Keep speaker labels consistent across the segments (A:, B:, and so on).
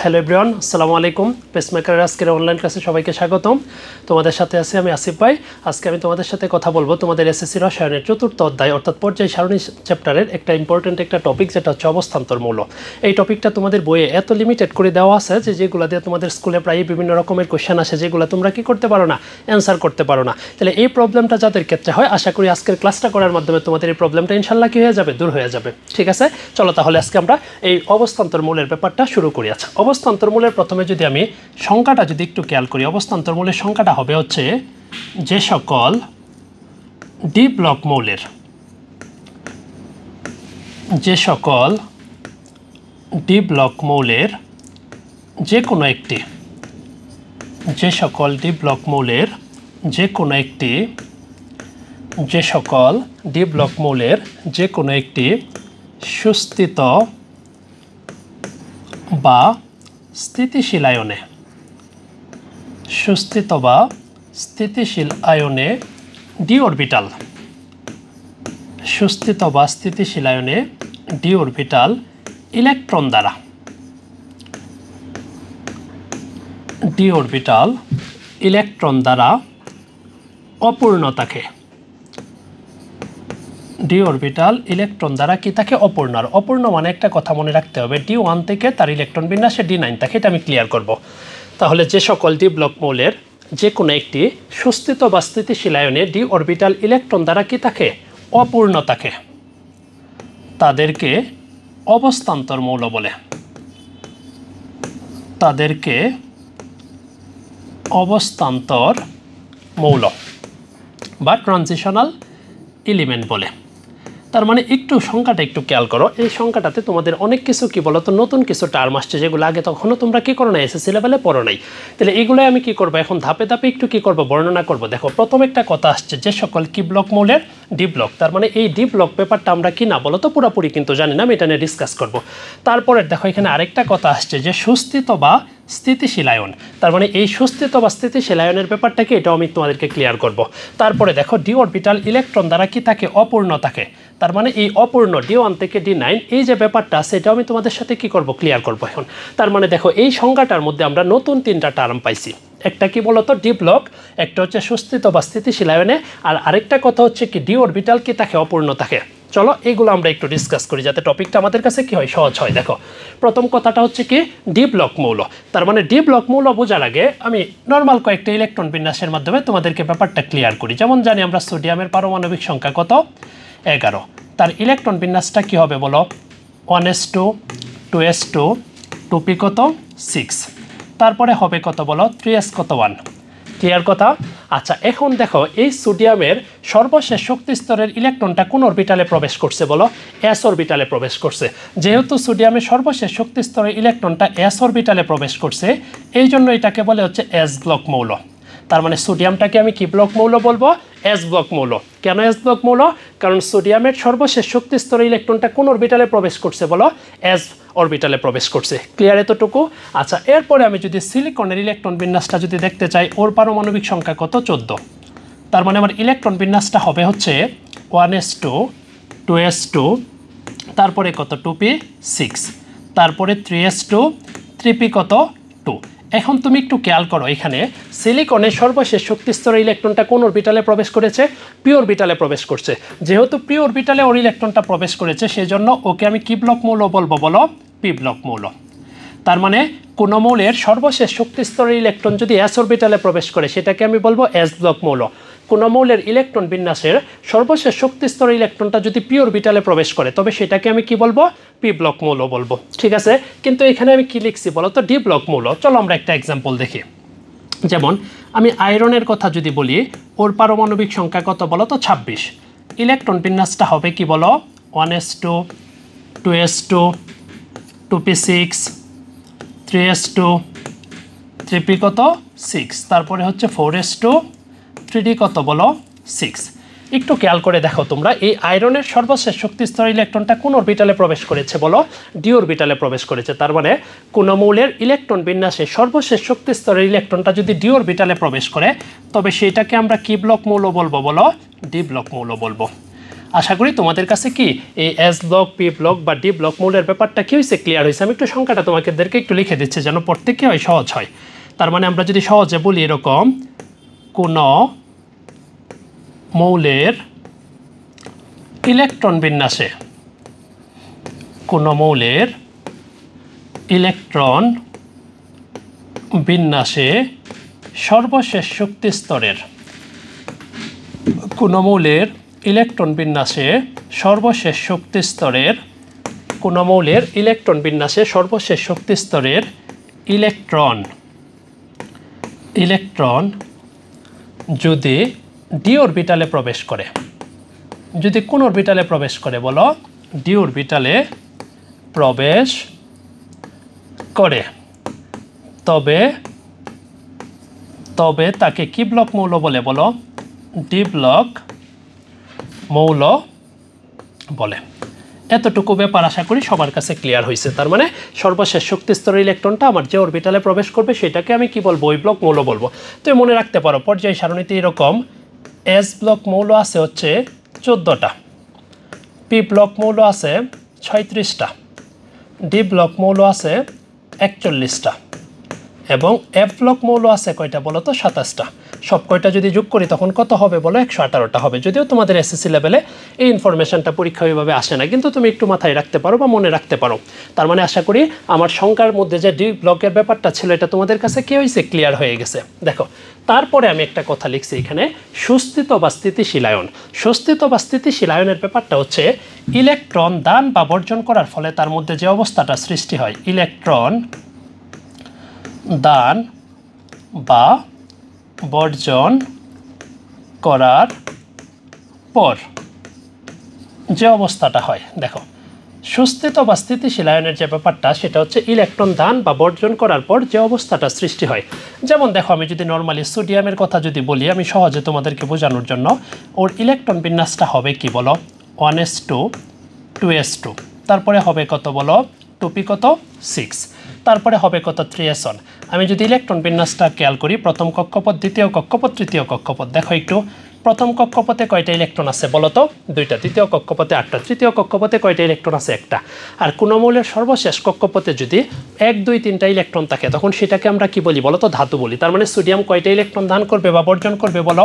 A: Hello everyone, আসসালামু আলাইকুম। পেসমেকারের আজকের অনলাইন ক্লাসে সবাইকে স্বাগতম। তোমাদের সাথে আছি আমি আসিফ ভাই। আজকে আমি তোমাদের সাথে কথা বলবো তোমাদের এসএসসি রসায়নের চতুর্থ অধ্যায় অর্থাৎ পর্যায় সারণী চ্যাপ্টারের একটা ইম্পর্টেন্ট একটা টপিক, যেটা হচ্ছে অবস্থান্তর মৌল। এই টপিকটা তোমাদের বইয়ে এত লিমিটেড করে দেওয়া আছে যেগুলো দিয়ে তোমাদের স্কুলে প্রায় বিভিন্ন রকমের কোয়েশ্চেন আসে, যেগুলো তোমরা কি করতে পারো না, অ্যান্সার করতে পারো না। তাহলে এই প্রবলেমটা যাদের ক্ষেত্রে হয়, আশা করি আজকের ক্লাসটা করার মাধ্যমে তোমাদের এই প্রবলেমটা ইনশাল্লাহ কি হয়ে যাবে, দূর হয়ে যাবে। ঠিক আছে, চলো তাহলে আজকে আমরা এই অবস্থান্তর মৌলের ব্যাপারটা শুরু করি। আচ্ছা, অবস্থান্তর মৌলের প্রথমে যদি আমি সংখ্যাটা যদি একটু খেয়াল করি, অবস্থান্তর মৌলের সংখ্যাটা হবে হচ্ছে যে সকল ডি ব্লক মৌলের যে কোনো একটি সুস্থিত বা স্থিতিশীল আয়নে ডি অরবিটাল ইলেকট্রন দ্বারা অপূর্ণ থাকে। ডি অরবিটাল ইলেকট্রন দ্বারা কি থাকে, অপূর্ণ। আর অপূর্ণ মানে একটা কথা মনে রাখতে হবে, D1 থেকে তার ইলেকট্রন বিন্যাসে D9 থাকে, এটা আমি ক্লিয়ার করব। তাহলে যে সকল ডি ব্লক মৌলের যে কোনো একটি সুস্থিত বা স্থিতিশীল আয়নে ডি অরবিটাল ইলেকট্রন দ্বারা কি থাকে, অপূর্ণ থাকে, তাদেরকে অবস্থান্তর মৌল বলে। তাদেরকে অবস্থান্তর মৌল বা ট্রানজিশনাল এলিমেন্ট বলে। তার মানে একটু সংখ্যাটা একটু খেয়াল করো। এই সংখ্যাটাতে তোমাদের অনেক কিছু কি বলো তো, নতুন কিছু টার্ম আসছে, যেগুলো আগে তখনও তোমরা কি করো না, এসএসসি লেভেলে পড়ো নাই। তাহলে এগুলো আমি কি করবো, এখন ধাপে ধাপে একটু কি করবো, বর্ণনা করব। দেখো, প্রথম একটা কথা আসছে যে সকল কি ব্লক মৌলের ডি ব্লক। তার মানে এই ডি ব্লক পেপারটা আমরা কি না বলো তো পুরোপুরি কিন্তু জানি না, আমি এটা নিয়ে ডিসকাস করবো। তারপরে দেখো এখানে আরেকটা কথা আসছে যে সুস্থিত বা স্থিতিশীল আয়ন। তার মানে এই সুস্থিত বা স্থিতিশীল আয়নের ব্যাপারটাকে এটাও আমি তোমাদেরকে ক্লিয়ার করব। তারপরে দেখো ডি অরবিটাল ইলেকট্রন দ্বারা কি থাকে, অপূর্ণ থাকে। তার মানে এই অপূর্ণ D1 থেকে D9 এই যে ব্যাপারটা আছে, এটাও আমি তোমাদের সাথে কি করব, ক্লিয়ার করব এখন। তার মানে দেখো এই সংখ্যাটার মধ্যে আমরা নতুন তিনটা টার্ম পাইছি। একটা কি বলতো, ডি ব্লক, একটা হচ্ছে সুস্থিত বা স্থিতিশীল আয়নে, আর আরেকটা কথা হচ্ছে কি ডি অরবিটাল কি থাকে, অপূর্ণ থাকে। চলো এগুলো আমরা একটু ডিসকাস করি, যাতে টপিকটা আমাদের কাছে কি হয়, সহজ হয়। দেখো, প্রথম কথাটা হচ্ছে কি ডি ব্লক মৌল। তার মানে ডি ব্লক মৌল বোঝার আগে আমি নর্মাল কয়েকটা ইলেকট্রন বিন্যাসের মাধ্যমে তোমাদেরকে ব্যাপারটা ক্লিয়ার করি। যেমন জানি আমরা সোডিয়ামের পারমাণবিক সংখ্যা কত, 11। তার ইলেকট্রন বিন্যাসটা কি হবে বলো, 1s2 2s2 2p কত 6, তারপরে হবে কত বলো, 3s কত 1। ক্লিয়ার কথা? আচ্ছা, এখন দেখো এই সোডিয়ামের সর্বশেষ শক্তি স্তরের ইলেকট্রনটা কোন অরবিটালে প্রবেশ করছে বলো, এস অরবিটালে প্রবেশ করছে। যেহেতু সোডিয়ামের সর্বশেষ শক্তি স্তরের ইলেকট্রনটা এস অরবিটালে প্রবেশ করছে, এই জন্য এটাকে বলে হচ্ছে এস ব্লক মৌল। তার মানে সোডিয়ামটাকে আমি কি ব্লক মৌল বলবো, এস ব্লক মৌল। কেন এস ব্লক মৌল? কারণ সোডিয়ামের সর্বশেষ শক্তি স্তরের ইলেকট্রনটা কোন অরবিটালে প্রবেশ করছে বলো, এস অরবিটালে প্রবেশ করছে। ক্লিয়ার এতটুকু? আচ্ছা, এরপরে আমি যদি সিলিকনের ইলেকট্রন বিন্যাসটা যদি দেখতে চাই, ওর পারমাণবিক সংখ্যা কত, 14। তার মানে আমার ইলেকট্রন বিন্যাসটা হবে হচ্ছে 1s2 2s2, তারপরে কত 2p 6, তারপরে 3s2 3p কত 2। এখন তুমি একটু খেয়াল করো, এখানে সিলিকনের সর্বশেষ শক্তি স্তরের ইলেকট্রনটা কোন অরবিটালে প্রবেশ করেছে, পি অরবিটালে প্রবেশ করছে। যেহেতু পি অরবিটালে ওর ইলেকট্রনটা প্রবেশ করেছে, সেজন্য ওকে আমি কি ব্লক মৌল বলবো বলো, পি ব্লক মৌল। তার মানে কোন মৌলের সর্বশেষ শক্তি স্তরের ইলেকট্রন যদি এস অরবিটালে প্রবেশ করে, সেটাকে আমি বলবো এস ব্লক মৌল। কোন মৌলের ইলেকট্রন বিন্যাসের সর্বশেষ শক্তি স্তরের ইলেকট্রনটা যদি পি অরবিটালে প্রবেশ করে, তবে সেটাকে আমি কি বলবো, পি ব্লক মৌল বলবো। ঠিক আছে, কিন্তু এখানে আমি কি লিখছি বলো তো, ডি ব্লক মৌল। চলো আমরা একটা এক্সাম্পল দেখি। যেমন আমি আয়রনের কথা যদি বলি, ওর পারমাণবিক সংখ্যা কত বলো তো, 26। ইলেকট্রন বিন্যাসটা হবে কি বলো, 1s2 2s2 2p6 3s2 3p কত 6, তারপরে হচ্ছে 4s2 3d কত বলো 6। একটু খেয়াল করে দেখো তোমরা, এই আয়রনের সর্বশেষ শক্তি স্তরের ইলেকট্রনটা কোন অরবিটালে প্রবেশ করেছে বলো, ডি অরবিটালে প্রবেশ করেছে। তার মানে কোন মৌলের ইলেকট্রন বিন্যাসে সর্বশেষ শক্তি স্তরের ইলেকট্রনটা যদি ডি অরবিটালে প্রবেশ করে, তবে সেটাকে আমরা কি ব্লক মৌল বলবো বলো, ডি ব্লক মৌল বলবো। আশা করি তোমাদের কাছে কি এই এস ব্লক পি ব্লক বা ডি ব্লক মৌলের ব্যাপারটা কি হয়েছে ক্লিয়ার হয়েছে। আমি একটু সংখ্যাটা তোমাদেরকে একটু লিখে দিচ্ছি যেন পড়তে কি হয় সহজ হয়। তার মানে আমরা যদি সহজে বলি এরকম কোনো মৌলের ইলেকট্রন বিন্যাসে কোনো মৌলের ইলেকট্রন বিন্যাসে সর্বশেষ শক্তি স্তরের কোনো মৌলের ইলেকট্রন বিন্যাসে সর্বশেষ শক্তি স্তরের কোনো মৌলের ইলেকট্রন বিন্যাসে সর্বশেষ শক্তি স্তরের ইলেকট্রন যদি ডি অরবিটালে প্রবেশ করে, যদি কোন অরবিটালে প্রবেশ করে বলো ডি অরবিটালে প্রবেশ করে, তবে তাকে কি ব্লক মৌল বলে বলো ডি ব্লক মৌল বলে। এতটুকু ব্যাপার আশা করি সবার কাছে ক্লিয়ার হয়েছে। তার মানে সর্বশেষ শক্তি স্তরের ইলেকট্রনটা আমার যে অরবিটালে প্রবেশ করবে সেটাকে আমি কি বলবো ওই ব্লক মৌল বলবো। তো মনে রাখতে পারো পর্যায় সারণীতে এরকম এস ব্লক মৌল আছে হচ্ছে 14টা, পি ব্লক মৌল আছে 36টা, ডি ব্লক মৌল আছে 41টা এবং এফ ব্লক মৌল আছে কয়টা বলো তো 27টা। সব কয়টা যদি যোগ করি তখন কত হবে বলো 118টা হবে। যদিও তোমাদের এসএসসি লেভেলে এই ইনফরমেশনটা পরীক্ষা ওইভাবে আসে না, কিন্তু তুমি একটু মাথায় রাখতে পারো বা মনে রাখতে পারো। তার মানে আশা করি আমার সংখ্যার মধ্যে যে ডি ব্লকের ব্যাপারটা ছিল এটা তোমাদের কাছে কি হয়েছে ক্লিয়ার হয়ে গেছে। দেখো তারপরে আমি একটা কথা লিখছি এখানে সুস্থিত বা স্থিতিশীল আয়ন। সুস্থিত বা স্থিতিশীল আয়নের ব্যাপারটা হচ্ছে ইলেকট্রন দান বা বর্জন করার ফলে তার মধ্যে যে অবস্থাটা সৃষ্টি হয়, ইলেকট্রন দান বা বর্জন করার পর যে অবস্থাটা হয়। দেখো সুস্থিত বা স্থিতিশীল আয়নের যে ব্যাপারটা সেটা হচ্ছে ইলেকট্রন দান বা বর্জন করার পর যে অবস্থাটা সৃষ্টি হয়। যেমন দেখো আমি যদি নর্মালি সোডিয়ামের কথা যদি বলি আমি সহজে তোমাদেরকে বোঝানোর জন্য, ওর ইলেকট্রন বিন্যাসটা হবে কি বলো 1s2 2s2, তারপরে হবে কত বলো 2p কত 6, তারপরে হবে কত 3s1। আমি যদি ইলেকট্রন বিন্যাসটা খেয়াল করি প্রথম কক্ষপথ দ্বিতীয় কক্ষপথ তৃতীয় কক্ষপথ, দেখো একটু প্রথম কক্ষপথে কয়টা ইলেকট্রন আছে বলো তো 2টা, দ্বিতীয় কক্ষপথে 8টা, তৃতীয় কক্ষপথে কয়টা ইলেকট্রন আছে 1টা। আর কোন মৌলের সর্বশেষ কক্ষপথে যদি 1 2 3টা ইলেকট্রন থাকে তখন সেটাকে আমরা কি বলি বলো তো ধাতু বলি। তার মানে সোডিয়াম কয়টা ইলেকট্রন দান করবে বা বর্জন করবে বলো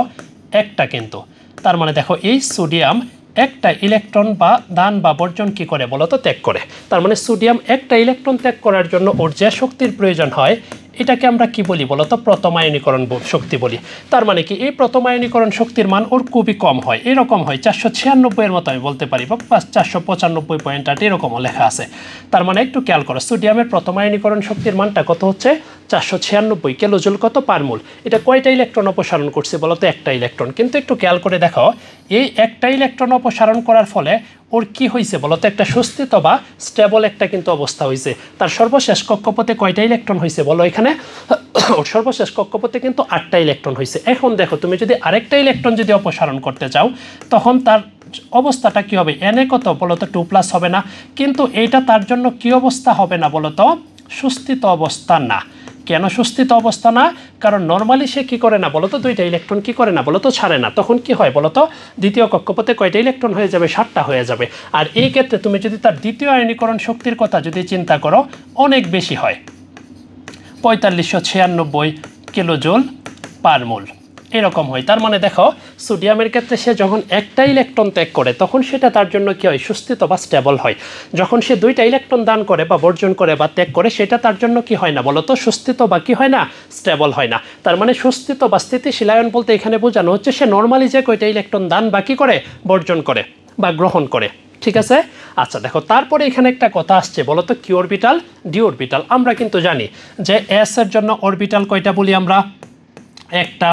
A: 1টা কিন্তু। তার মানে দেখো এই সোডিয়াম একটা ইলেকট্রন বা দান বা বর্জন কি করে বলো তো ত্যাগ করে। তার মানে সোডিয়াম একটা ইলেকট্রন ত্যাগ করার জন্য ওর যে শক্তির প্রয়োজন হয় এটাকে আমরা কি বলি বলো তো প্রথম আয়নীকরণ শক্তি বলি। তার মানে কি এই প্রথম আয়নীকরণ শক্তির মান ওর খুবই কম হয়, এরকম হয় 496 এর মতো আমি বলতে পারি বা 495.8 এরকমও লেখা আছে। তার মানে একটু খেয়াল করো সোডিয়ামের প্রথম আয়নীকরণ শক্তির মানটা কত হচ্ছে 496 কিলোজুল কত পার মোল। এটা কয়টা ইলেকট্রন অপসারণ করছে বলো তো একটা ইলেকট্রন। কিন্তু একটু খেয়াল করে দেখো এই একটা ইলেকট্রন অপসারণ করার ফলে ওর কি হয়েছে বলো তো একটা সুস্থিত বা স্টেবল একটা কিন্তু অবস্থা হয়েছে। তার সর্বশেষ কক্ষপথে কয়টা ইলেকট্রন হয়েছে বলো এখানে ওর সর্বশেষ কক্ষপথে কিন্তু 8টা ইলেকট্রন হয়েছে। এখন দেখো তুমি যদি আরেকটা ইলেকট্রন যদি অপসারণ করতে চাও তখন তার অবস্থাটা কি হবে এনে কত বলো তো 2+ হবে না, কিন্তু এইটা তার জন্য কি অবস্থা হবে না বলো তো সুস্থিত অবস্থা না। কেন সুস্থিত অবস্থা না? কারণ নর্মালি সে কি করে না বলো তো 2টা ইলেকট্রন কি করে না বলো তো ছাড়ে না। তখন কি হয় বলো তো দ্বিতীয় কক্ষপথে কয়টা ইলেকট্রন হয়ে যাবে 7টা হয়ে যাবে। আর এই ক্ষেত্রে তুমি যদি তার দ্বিতীয় আয়নীকরণ শক্তির কথা যদি চিন্তা করো অনেক বেশি হয় 4596 কিলোজুল পার মোল এরকম হয়। তার মানে দেখো সোডিয়ামের ক্ষেত্রে সে যখন একটা ইলেকট্রন ত্যাগ করে তখন সেটা তার জন্য কি হয় সুস্থিত বা স্টেবল হয়। যখন সে 2টা ইলেকট্রন দান করে বা বর্জন করে বা ত্যাগ করে সেটা তার জন্য কি হয় না বলো তো সুস্থিত বা কি হয় না স্টেবল হয় না। তার মানে সুস্থিত বা স্থিতিশীল আয়ন বলতে এখানে বোঝানো হচ্ছে সে নর্মালি যে কয়টা ইলেকট্রন দান বা কি করে বর্জন করে বা গ্রহণ করে। ঠিক আছে, আচ্ছা দেখো তারপরে এখানে একটা কথা আসছে বলো তো কি অরবিটাল ডি অরবিটাল। আমরা কিন্তু জানি যে এস এর জন্য অরবিটাল কয়টা বলি আমরা একটা,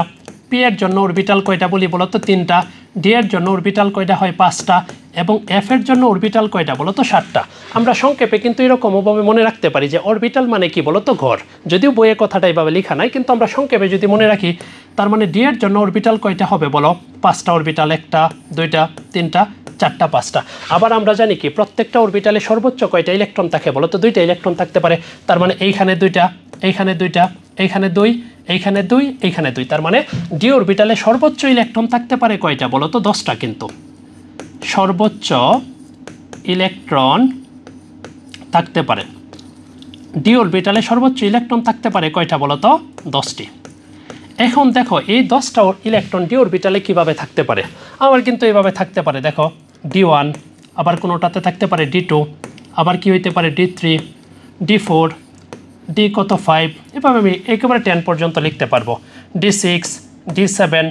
A: পি এর জন্য অরবিটাল কয়টা বলি বলো তো 3টা, ডি এর জন্য অরবিটাল কয়টা হয় 5টা এবং এফ এর জন্য অরবিটাল কয়টা বলো তো 7টা। আমরা সংক্ষেপে কিন্তু এরকমভাবে মনে রাখতে পারি যে অরবিটাল মানে কি বলো তো ঘর, যদিও বইয়ের কথাটা এইভাবে লেখা নাই কিন্তু আমরা সংক্ষেপে যদি মনে রাখি তার মানে ডি এর জন্য অরবিটাল কয়টা হবে বলো 5টা অরবিটাল, 1টা 2টা 3টা 4টা 5টা। আবার আমরা জানি কি প্রত্যেকটা অরবিটালে সর্বোচ্চ কয়টা ইলেকট্রন থাকে বলো তো 2টা ইলেকট্রন থাকতে পারে। তার মানে এইখানে 2টা এইখানে 2টা এইখানে 2 এইখানে 2 এইখানে 2, তার মানে ডি অরবিটালে সর্বোচ্চ ইলেকট্রন থাকতে পারে কয়টা বলো তো 10টা কিন্তু সর্বোচ্চ ইলেকট্রন থাকতে পারে। ডি অরবিটালে সর্বোচ্চ ইলেকট্রন থাকতে পারে কয়টা বলো তো? 10টি। এখন দেখো এই 10টা ইলেকট্রন ডি অরবিটালে কিভাবে থাকতে পারে? আবার কিন্তু এইভাবে থাকতে পারে, দেখো D1, আবার কোনোটাতে থাকতে পারে D2, আবার কি হইতে পারে D3, D4, ডি কত 5, এভাবে আমি একেবারে 10 পর্যন্ত লিখতে পারবো। D6, D7,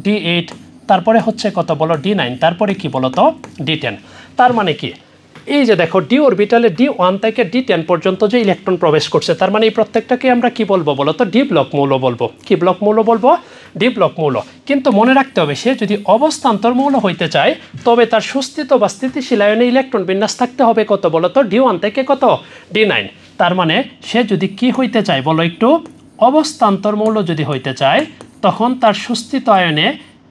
A: D8, তারপরে হচ্ছে কত বলো D9, তারপরে কি বলো তো D10। তার মানে কি এই যে দেখো ডি অরবিটালে D1 থেকে D10 পর্যন্ত যে ইলেকট্রন প্রবেশ করছে, তার মানে এই প্রত্যেকটাকে আমরা কি বলবো বলো তো? ডি ব্লক মৌল বলবো। কি ব্লক মৌল বলবো? ডি ব্লক মৌল। কিন্তু মনে রাখতে হবে সে যদি অবস্থান্তর মৌল হইতে চায় তবে তার সুস্থিত বা স্থিতিশীল আয়নে ইলেকট্রন বিন্যাস থাকতে হবে কত বলো তো? D1 থেকে কত? D9। তার মানে সে যদি কি হইতে চায় বলো একটু? অবস্থান্তর মৌল যদি হইতে চায় তখন তার সুস্থিত আয়নে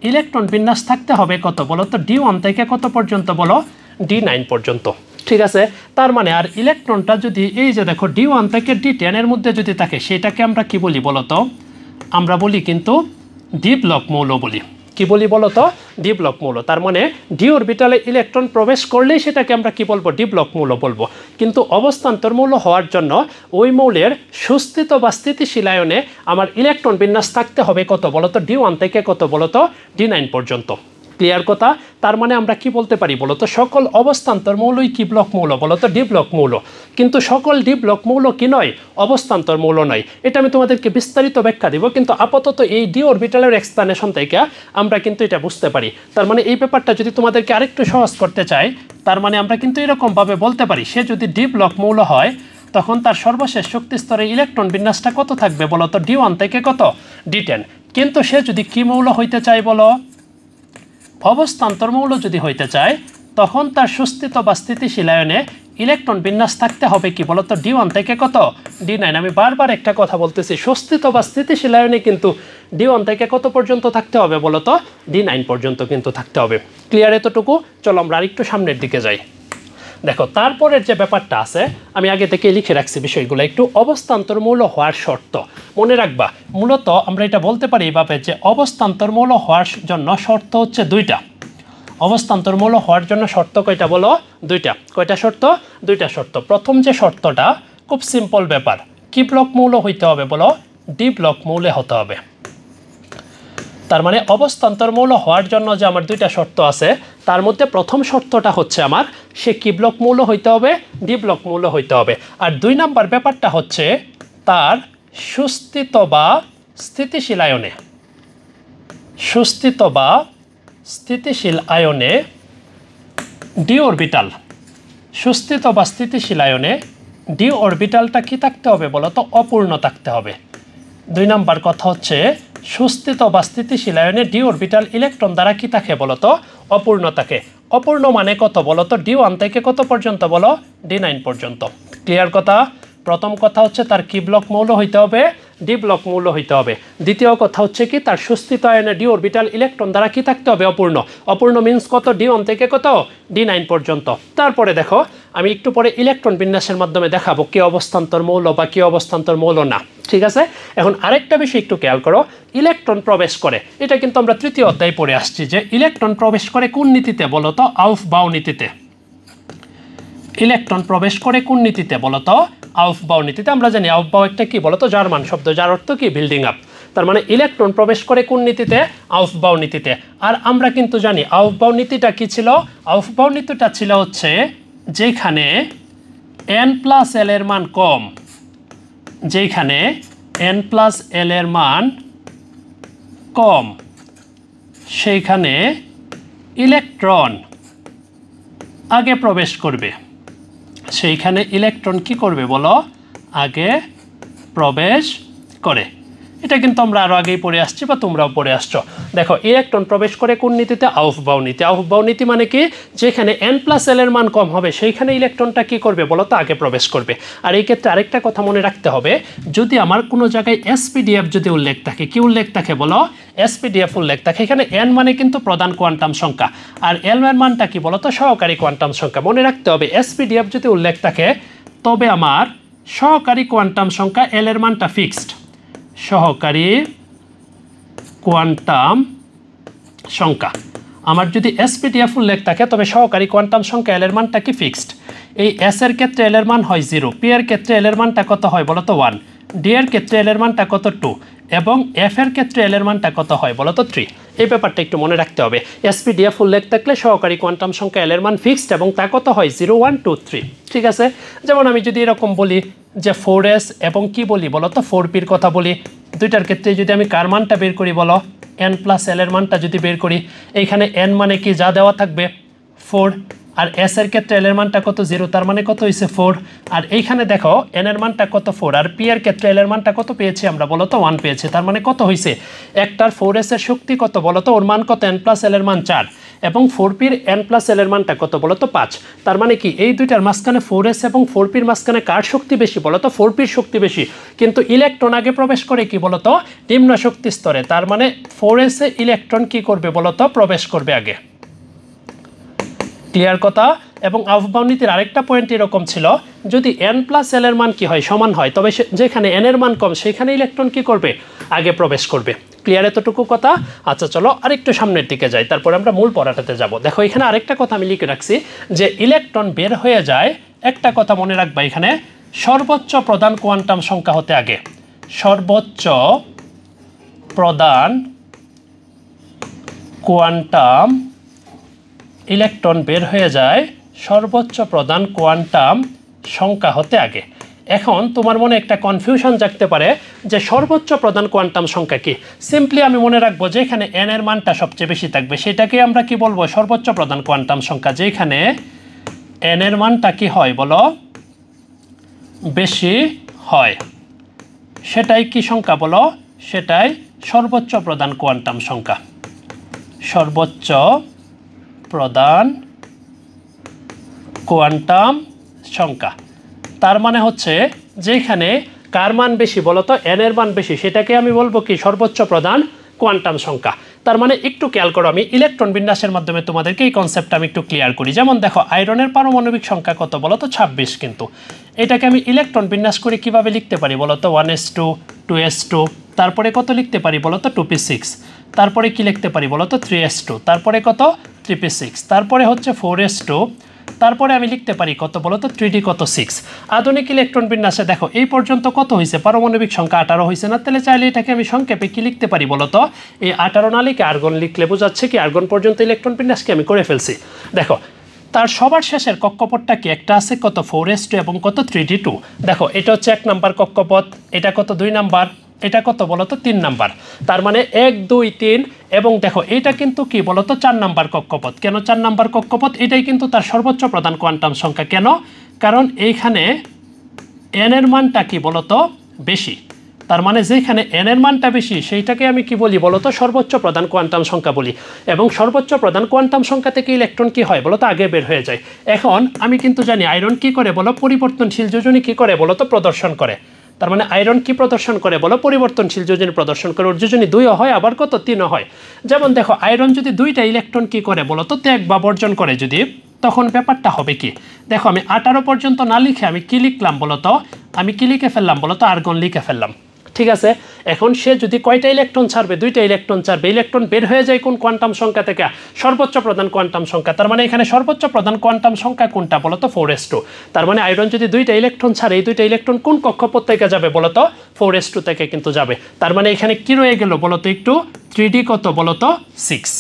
A: ইলেকট্রন বিন্যাস থাকতে হবে কত বলো তো? D1 থেকে কত পর্যন্ত বলো? D9 পর্যন্ত। ঠিক আছে, তার মানে আর ইলেকট্রনটা যদি এই যে দেখো D1 থেকে D10 এর মধ্যে যদি থাকে সেটাকে আমরা কি বলি বলো তো? আমরা বলি কিন্তু ডি ব্লক মৌল বলি। কি বলি বলো তো? ডি ব্লক মৌল। তার মানে ডি অরবিটালে ইলেকট্রন প্রবেশ করলেই সেটাকে আমরা কি বলবো? ডি ব্লক মৌল বলবো। কিন্তু অবস্থান্তর মৌল হওয়ার জন্য ওই মৌলের সুস্থিত বা স্থিতিশীল আয়নে আমার ইলেকট্রন বিন্যাস থাকতে হবে কত বলো তো? D1 থেকে কত বলো তো? D9 পর্যন্ত। ক্লিয়ার কথা? তার মানে আমরা কি বলতে পারি বলো তো? সকল অবস্থান্তর মৌলই কি ব্লক মৌল বলো তো? ডি ব্লক মৌল। কিন্তু সকল ডি ব্লক মৌল কি নয়? অবস্থান্তর মৌল নয়। এটা আমি তোমাদেরকে বিস্তারিত ব্যাখ্যা দিব, কিন্তু আপাতত এই ডি অরবিটালের এক্সপ্লানেশন থেকে আমরা কিন্তু এটা বুঝতে পারি। তার মানে এই ব্যাপারটা যদি তোমাদেরকে আরেকটু সহজ করতে চাই, তার মানে আমরা কিন্তু এরকমভাবে বলতে পারি সে যদি ডি ব্লক মৌল হয় তখন তার সর্বশেষ শক্তি স্তরে ইলেকট্রন বিন্যাসটা কত থাকবে বলো তো? D1 থেকে কত? D10। কিন্তু সে যদি কি মৌল হইতে চায় বলো? অবস্থান্তর মৌল যদি হইতে চায় তখন তার সুস্থিত বা স্থিতিশীল আয়নে ইলেকট্রন বিন্যাস থাকতে হবে কি বলতো? D1 থেকে কত? D9। আমি বারবার একটা কথা বলতেছি, সুস্থিত বা স্থিতিশীল আয়নে কিন্তু D1 থেকে কত পর্যন্ত থাকতে হবে বলতো? D9 পর্যন্ত কিন্তু থাকতে হবে। ক্লিয়ার এতটুকু? চলো আমরা আরেকটু সামনের দিকে যাই। দেখো তারপরের যে ব্যাপারটা আছে আমি আগে থেকে লিখে রাখছি বিষয়গুলো একটু। অবস্থান্তর মৌল হওয়ার শর্ত মনে রাখবা। মূলত আমরা এটা বলতে পারি এইভাবে যে অবস্থান্তর মৌল হওয়ার জন্য শর্ত হচ্ছে 2টা। অবস্থান্তর মৌল হওয়ার জন্য শর্ত কয়টা বলো? 2টা। কয়টা শর্ত? 2টা শর্ত। প্রথম যে শর্তটা খুব সিম্পল ব্যাপার, কি ব্লক মৌল হইতে হবে বলো? ডি ব্লক মৌলে হতে হবে। তার মানে অবস্থান্তর মৌল হওয়ার জন্য যে আমার 2টা শর্ত আছে তার মধ্যে প্রথম শর্তটা হচ্ছে আমার সে কি ব্লক মৌল হইতে হবে? ডি ব্লক মৌল হইতে হবে। আর 2 নাম্বার ব্যাপারটা হচ্ছে তার সুস্থিত বা স্থিতিশীল আয়নে, সুস্থিত বা স্থিতিশীল আয়নে ডি অরবিটাল, সুস্থিত বা স্থিতিশীল আয়নে ডি অরবিটালটা কি থাকতে হবে বলো তো? অপূর্ণ থাকতে হবে। 2 নাম্বার কথা হচ্ছে সুস্থিত বা স্থিতিশীল আয়নে ডি অরবিটাল ইলেকট্রন দ্বারা কি থাকে বলো তো? অপূর্ণ থাকে। অপূর্ণ মানে কত বলো তো? D1 থেকে কত পর্যন্ত বলো? D9 পর্যন্ত। ক্লিয়ার কথা? প্রথম কথা হচ্ছে তার কি ব্লক মৌল হইতে হবে? ডি ব্লক মৌল হইতে হবে। দ্বিতীয় কথা হচ্ছে কি তার সুস্থিত আয়নে ডি অরবিটাল ইলেকট্রন দ্বারা কি থাকতে হবে? অপূর্ণ। অপূর্ণ মিন্স কত? D1 থেকে কত? D9 পর্যন্ত। তারপরে দেখো আমি একটু পরে ইলেকট্রন বিন্যাসের মাধ্যমে দেখাবো কি অবস্থান্তর মৌল বা কি অবস্থান্তর মৌল না। ঠিক আছে? এখন আরেকটা বিষয় একটু খেয়াল করো, ইলেকট্রন প্রবেশ করে, এটা কিন্তু আমরা 3য় অধ্যায়ে পড়ে আসছি যে ইলেকট্রন প্রবেশ করে কোন নীতিতে বলো তো? আউফবাউ নীতিতে। ইলেকট্রন প্রবেশ করে কোন নীতিতে বলো তো? আউফবাউ নীতিতে। আমরা জানি আউফবাউ একটা কি বলো তো? জার্মান শব্দ, যার অর্থ কি? Building up. তার মানে ইলেকট্রন প্রবেশ করে কোন নীতিতে? আউফবাউ নীতিতে। আর আমরা কিন্তু জানি আউফবাউ নীতিটা কি ছিল? আউফবাউ নীতিটা ছিল হচ্ছে যেখানে n+l এর মান কম, যেখানে n+l এর মান কম সেইখানে ইলেকট্রন আগে প্রবেশ করবে। সেইখানে ইলেকট্রন কি করবে বলো? আগে প্রবেশ করে। এটা কিন্তু আমরা আরো আগেই পড়ে আসছি বা তোমরাও পড়ে আসছো। দেখো ইলেকট্রন প্রবেশ করে কোন নীতিতে? আউফবাউ নীতি। আউফবাউ নীতি মানে কি? যেখানে n+l এর মান কম হবে সেইখানে ইলেকট্রনটা কি করবে বলো তো? আগে প্রবেশ করবে। আর এই ক্ষেত্রে আরেকটা কথা মনে রাখতে হবে, যদি আমার কোনো জায়গায় SPDF যদি উল্লেখ থাকে, কি উল্লেখ থাকে বলো? SPDF উল্লেখ থাকে। এখানে n মানে কিন্তু প্রধান কোয়ান্টাম সংখ্যা আর l এর মানটা কি বলো তো? সহকারী কোয়ান্টাম সংখ্যা। মনে রাখতে হবে SPDF যদি উল্লেখ থাকে তবে আমার সহকারী কোয়ান্টাম সংখ্যা l এর মানটা ফিক্সড। সহকারী কোয়ান্টাম সংখ্যা। আমার যদি SPDF উল্লেখ থাকে তবে সহকারী কোয়ান্টাম সংখ্যা L এর মানটা কি ফিক্সড। এই S এর ক্ষেত্রে L এর মান হয় 0, P এর ক্ষেত্রে L এর মানটা কত হয় বলো তো 1, D এর ক্ষেত্রে L এর মানটা কত 2 এবং F এর ক্ষেত্রে L এর মানটা কত হয় বলো তো 3। এই ব্যাপারটা একটু মনে রাখতে হবে। SPDF উল্লেখ থাকলে সহকারী কোয়ান্টাম সংখ্যা L এর মান ফিক্সড এবং তা কত হয় 0 1 2 3। ঠিক আছে, যেমন আমি যদি এরকম বলি যে 4s এবং কি বলি বলো তো 4p এর কথা বলি, দুইটার ক্ষেত্রে যদি আমি কার মানটা বের করি বলো n প্লাস l এর মানটা যদি বের করি, এইখানে n মানে কি যা দেওয়া থাকবে 4 আর s এর ক্ষেত্রে l এর মানটা কত 0 তার মানে কত হইছে 4 আর এইখানে দেখো n এর মানটা কত 4 আর p এর ক্ষেত্রে l এর মানটা কত পেয়েছি আমরা বলো তো 1 পেয়েছি, তার মানে কত হইছে একটার 4s এর শক্তি কত বলো তো ওর মান কত n প্লাস l এর মান 4 এবং 4p এর n প্লাস l এর মানটা কত বলো তো 5। তার মানে কি এই দুইটার মাঝখানে 4s এবং 4p এর মাঝখানে কার শক্তি বেশি বলো তো 4p এর শক্তি বেশি, কিন্তু ইলেকট্রন আগে প্রবেশ করে কি বলো তো নিম্ন শক্তি স্তরে, তার মানে 4s এ ইলেকট্রন কি করবে বলো তো প্রবেশ করবে আগে। ক্লিয়ার কথা। এবং আহ্বান নীতির আরেকটা পয়েন্ট এরকম ছিল যদি n প্লাস l এর মান কি হয় সমান হয় তবে যেখানে n এর মান কম সেখানে ইলেকট্রন কি করবে আগে প্রবেশ করবে। ক্লিয়ার এতটুকু কথা। আচ্ছা চলো আরেকটু সামনের দিকে যাই, তারপরে আমরা মূল পড়াটাতে যাব। দেখো এখানে আরেকটা কথা আমি লিখে রাখছি যে ইলেকট্রন বের হয়ে যায়, একটা কথা মনে রাখবা এখানে সর্বোচ্চ প্রধান কোয়ান্টাম সংখ্যা হতে আগে, সর্বোচ্চ প্রধান কোয়ান্টাম ইলেকট্রন বের হয়ে যায় সর্বোচ্চ প্রধান কোয়ান্টাম সংখ্যা হতে আগে। এখন তোমার মনে একটা কনফিউশন জাগতে পারে যে সর্বোচ্চ প্রধান কোয়ান্টাম সংখ্যা কি। সিম্পলি আমি মনে রাখবো যে এখানে n এর মানটা সবচেয়ে বেশি থাকবে, সেটাকে আমরা কি বলবো সর্বোচ্চ প্রধান কোয়ান্টাম সংখ্যা। যেখানে n এর মানটা কি হয় বলো বেশি হয় সেটাই কি সংখ্যা বলো, সেটাই সর্বোচ্চ প্রধান কোয়ান্টাম সংখ্যা। সর্বোচ্চ প্রধান কোয়ান্টাম সংখ্যা তার মানে হচ্ছে যেখানে কার মান বেশি বলতো n এর মান বেশি সেটাকে আমি বলবো কি সর্বোচ্চ প্রধান কোয়ান্টাম সংখ্যা। তার মানে একটু খেয়াল করো, আমি ইলেকট্রন বিন্যাসের মাধ্যমে তোমাদেরকে এই কনসেপ্টটা আমি একটু ক্লিয়ার করি। যেমন দেখো আয়রনের পারমাণবিক সংখ্যা কত বলো তো 26, কিন্তু এটাকে আমি ইলেকট্রন বিন্যাস করে কিভাবে লিখতে পারি বলো তো 1s2 2s2, তারপরে কত লিখতে পারি বলো তো 2p6, তারপরে কি লিখতে পারি বলো তো 3s2, তারপরে কত 3p6, তারপরে হচ্ছে 4s2, তারপরে আমি লিখতে পারি কত বলো তো 3d কত 6। আধুনিক ইলেকট্রন বিন্যাসে দেখো এই পর্যন্ত কত হয়েছে পারমাণবিক সংখ্যা 18 হয়েছে না, তাহলে চাইলে এটাকে আমি সংক্ষেপে কি লিখতে পারি বলো তো এই 18 না লিখে আর্গন লিখলে বোঝাচ্ছে কি আর্গন পর্যন্ত ইলেকট্রন বিন্যাসকে আমি করে ফেলছি। দেখো তার সবার শেষের কক্ষপথটা কি একটা আছে কত 4s2 এবং কত 3d2। দেখো এটা হচ্ছে 1 নাম্বার কক্ষপথ, এটা কত 2 নাম্বার, এটা কত বলো তো 3 নাম্বার, তার মানে 1 2 3 এবং দেখো এটা কিন্তু কি বলো তো 4 নাম্বার কক্ষপথ। কেন 4 নাম্বার কক্ষপথ? এটাই কিন্তু তার সর্বোচ্চ প্রধান কোয়ান্টাম সংখ্যা। কেন? কারণ এইখানে n এর মানটা কি বলো তো বেশি, তার মানে যেখানে n এর মানটা বেশি সেইটাকে আমি কি বলি বলো তো সর্বোচ্চ প্রধান কোয়ান্টাম সংখ্যা বলি, এবং সর্বোচ্চ প্রধান কোয়ান্টাম সংখ্যা থেকে ইলেকট্রন কি হয় বলো তো আগে বের হয়ে যায়। এখন আমি কিন্তু জানি আয়রন কি করে বলো পরিবর্তনশীল যোজনী কি করে বলো তো প্রদর্শন করে। তার মানে আয়রন কি প্রদর্শন করে বলো পরিবর্তনশীল যোজনী প্রদর্শন করে, ওর যোজনী 2 হয় আবার কত 3 হয়। যেমন দেখো আয়রন যদি 2টা ইলেকট্রন কি করে বলো তো ত্যাগ বা বর্জন করে যদি, তখন ব্যাপারটা হবে কি দেখো আমি 18 পর্যন্ত না লিখে আমি কি লিখলাম বলো তো, আমি কি লিখে ফেললাম বলো তো আর্গন লিখে ফেললাম। ঠিক আছে, এখন সে যদি কয়টা ইলেকট্রন ছাড়বে 2টা ইলেকট্রন ছাড়বে, ইলেকট্রন বের হয়ে যায় কোন কোয়ান্টাম সংখ্যা থেকে সর্বোচ্চ প্রধান কোয়ান্টাম সংখ্যা। তার মানে এখানে সর্বোচ্চ প্রধান কোয়ান্টাম সংখ্যা কোনটা বলো তো 4s2। তার মানে আয়রন যদি 2টা ইলেকট্রন ছাড়ে এই 2টা ইলেকট্রন কোন কক্ষপথ থেকে যাবে বলো তো 4s2 থেকে কিন্তু যাবে। তার মানে এখানে কি রয়ে গেল বলো তো একটু 3d কত বলো তো 6।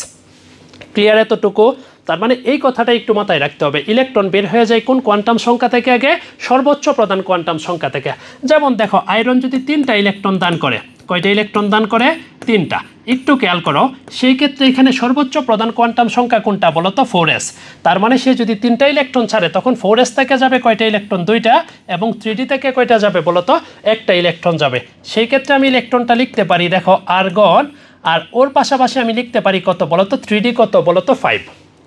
A: ক্লিয়ার এতটুকু? তার মানে এই কথাটা একটু মাথায় রাখতে হবে, ইলেকট্রন বের হয়ে যায় কোন কোয়ান্টাম সংখ্যা থেকে আগে সর্বোচ্চ প্রধান কোয়ান্টাম সংখ্যা থেকে। যেমন দেখো আয়রন যদি 3টা ইলেকট্রন দান করে, কয়টা ইলেকট্রন দান করে 3টা, একটু খেয়াল করো সেই ক্ষেত্রে এখানে সর্বোচ্চ প্রধান কোয়ান্টাম সংখ্যা কোনটা বলো তো 4s। তার মানে সে যদি 3টা ইলেকট্রন ছাড়ে তখন 4s থেকে যাবে কয়টা ইলেকট্রন 2টা, এবং 3d থেকে কয়টা যাবে বলো তো 1টা ইলেকট্রন যাবে। সেই ক্ষেত্রে আমি ইলেকট্রনটা লিখতে পারি দেখো আর্গন, আর ওর পাশাপাশি আমি লিখতে পারি কত বলো তো 3d কত বলো তো 5।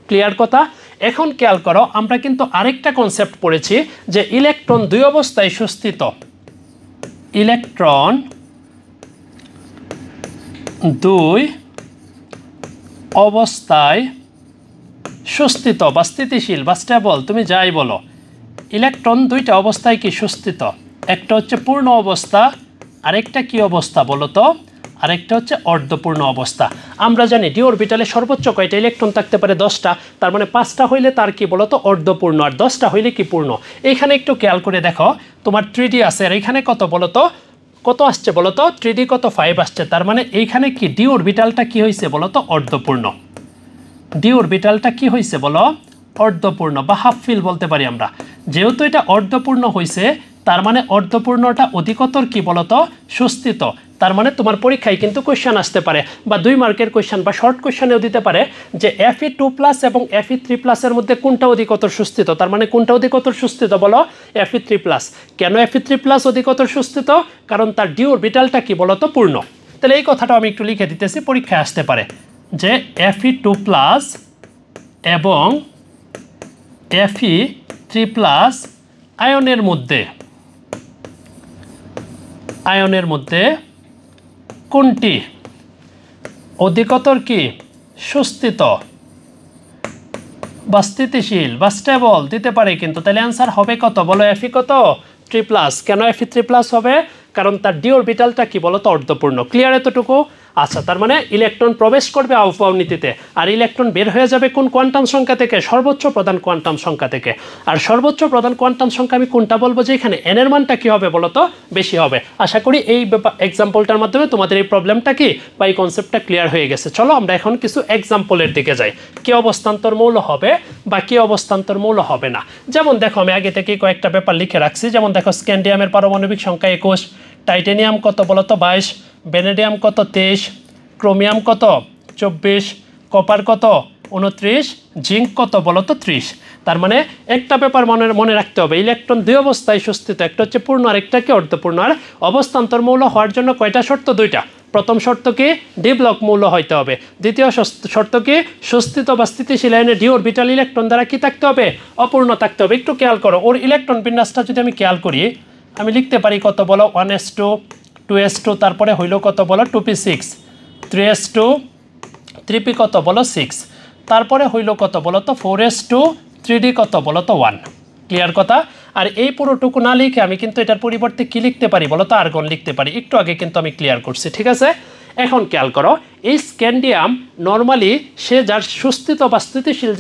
A: ক্লিয়ার কথা? এখন খেয়াল করো আমরা কিন্তু আরেকটা কনসেপ্ট পড়েছি যে ইলেকট্রন 2 অবস্থায় সুস্থিত, ইলেকট্রন 2 অবস্থায় সুস্থিত বা স্থিতিশীল বা স্টেবল, তুমি যাই বলো, ইলেকট্রন 2টা অবস্থায় কি সুস্থিত, একটা হচ্ছে পূর্ণ অবস্থা আরেকটা কি অবস্থা বলো তো আরেকটা হচ্ছে অর্ধপূর্ণ অবস্থা। আমরা জানি ডি অরবিটালে সর্বোচ্চ কয়টা ইলেকট্রন থাকতে পারে 10টা, তার মানে 5টা হইলে তার কি বলতো অর্ধপূর্ণ, আর 10টা হইলে কি পূর্ণ। এইখানে একটু খেয়াল করে দেখো, তোমার 3D আছে আর এইখানে কত বলতো, কত আসছে বলতো, 3D কত 5 আসছে, তার মানে এইখানে কি ডি অরবিটালটা কি হয়েছে বলতো অর্ধপূর্ণ। ডি অরবিটালটা কি হয়েছে বলো, অর্ধপূর্ণ বা হাফ ফিল বলতে পারি আমরা। যেহেতু এটা অর্ধপূর্ণ হয়েছে, তার মানে অর্ধপূর্ণটা অধিকতর কি বলতো সুস্থিত। তার মানে তোমার পরীক্ষায় কিন্তু কোয়েশ্চেন আসতে পারে, বা 2 মার্কের কোয়েশ্চেন বা শর্ট কোয়েশ্চেনেও দিতে পারে যে Fe2+ এবং Fe3+ এর মধ্যে কোনটা অধিকতর সুস্থিত। তার মানে কোনটা অধিকতর সুস্থিত বলো, Fe3+। কেন Fe3+ অধিকতর সুস্থিত, কারণ তার ডি অরবিটালটা কি বলতো পূর্ণ। তাহলে এই কথাটা আমি একটু লিখে দিতেছি, পরীক্ষায় আসতে পারে যে Fe2+ এবং Fe3+ আয়নের মধ্যে কোনটি অধিকতর কি সুস্থিত বা স্থিতিশীল বা স্টেবল দিতে পারে কিন্তু। তাহলে অ্যান্সার হবে কত বলো, Fe কত 3+। কেন Fe3+ হবে, কারণ তার ডি অরবিটালটা কি বলতো অর্ধপূর্ণ। ক্লিয়ার এতটুকু? আচ্ছা, তার মানে ইলেকট্রন প্রবেশ করবে আউপাউনিতিতে আর ইলেকট্রন বের হয়ে যাবে কোন কোয়ান্টাম সংখ্যা থেকে, সর্বোচ্চ প্রধান কোয়ান্টাম সংখ্যা থেকে। আর সর্বোচ্চ প্রধান কোয়ান্টাম সংখ্যা আমি কোনটা বলবো, যে এখানে এন এর মানটা কি হবে বলতো বেশি হবে। আশা করি এই এক্সাম্পলটার মাধ্যমে তোমাদের এই প্রবলেমটা কি বা এই কনসেপ্টটা ক্লিয়ার হয়ে গেছে। চলো আমরা এখন কিছু এক্সাম্পলের দিকে যাই, কি অবস্থান্তর মৌল হবে বা কি অবস্থান্তর মৌল হবে না। যেমন দেখো, আমি আগে থেকে কয়েকটা ব্যাপার লিখে রাখছি। যেমন দেখো, স্ক্যান্ডিয়ামের পারমাণবিক সংখ্যা 21, টাইটেনিয়াম কত বলতো 22, ভ্যানেডিয়াম কত 23, ক্রোমিয়াম কত 24, কপার কত 29, জিঙ্ক কত বলতো 30। তার মানে একটা ব্যাপার মনে রাখতে হবে, ইলেকট্রন 2 অবস্থায় সুস্থিত, একটা হচ্ছে পূর্ণ আর একটা কি অর্ধপূর্ণ। আর অবস্থান্তর মৌল হওয়ার জন্য কয়টা শর্ত, 2টা। প্রথম শর্ত কি, ডি ব্লক মৌল হইতে হবে। দ্বিতীয় শর্ত কি, সুস্থিত বা স্থিতিশীল আয়নে ডি অরবিটাল ইলেকট্রন দ্বারা কি থাকতে হবে, অপূর্ণ থাকতে হবে। একটু খেয়াল করো, ওর ইলেকট্রন বিন্যাসটা যদি আমি খেয়াল করি, আমি লিখতে পারি কত বলো 1s2, 2s2, তারপরে হইল কত বলো 2p6, 3s2, 3p কত বলো 6, তারপরে হইল কত বলো তো 4s2, 3d কত বলো তো 1। ক্লিয়ার কথা? আর এই পুরোটুকু না লিখে আমি কিন্তু এটার পরিবর্তে কি লিখতে পারি বলো তো, আর্গন লিখতে পারি। একটু আগে কিন্তু আমি ক্লিয়ার করছি, ঠিক আছে? এখন খেয়াল করো, এই স্ক্যান্ডিয়াম নর্মালি সে যার সুস্থিত বা স্থিতিশীল,